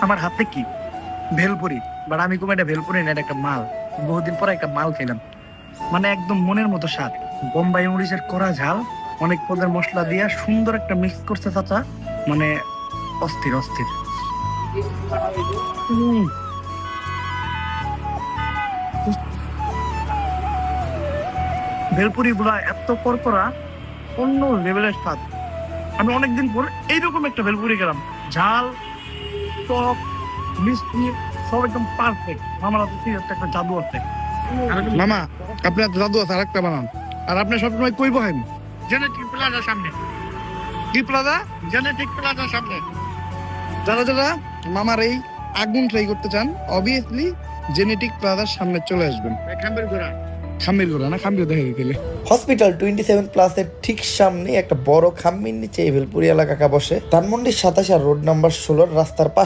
আমার হাতে কি ভেলপুরি, বাট আমি খুব একটা ভেলপুরি না, এটা একটা মাল। বহুদিন পরে একটা মাল খেলাম, মানে একদম মনের মতো স্বাদ। বোম্বাই মরিচের কড়া ঝাল, অনেক পদের মশলা দিয়ে সুন্দর একটা মিক্স করছে চাচা, মানে অস্থির অস্থির। উম, ভেলপুরি গুলা এত করকরা, অন্য লেভেলের স্বাদ। আমি অনেকদিন পর এইরকম একটা ভেলপুরি খেলাম, ঝাল, টক, মিষ্টি, সব একদম পারফেক্ট। আমার হাতে একটা জাদু আছে। মামা, আপনার দাদু আছে আরেকটা বানান। আর আপনি সবসময় কই বহেন? জেনেটিক প্লাজার সামনে, কি প্লাজা? জেনেটিক প্লাজার সামনে। যারা যারা মামার এই আগুন ট্রাই করতে চান, অবভিয়াসলি জেনেটিক প্লাজার সামনে চলে আসবেন। খাম্বের গোড়া। খাম্বির গোড়া না, খাম্বির দেখে গেলে হসপিটাল 27+ ঠিক সামনে একটা বড় খাম্মির নিচে এই ভেলপুরিয়ালা কাকা বসে। ধানমন্ডির 27 আর রোড নাম্বার 16 রাস্তার পাশে।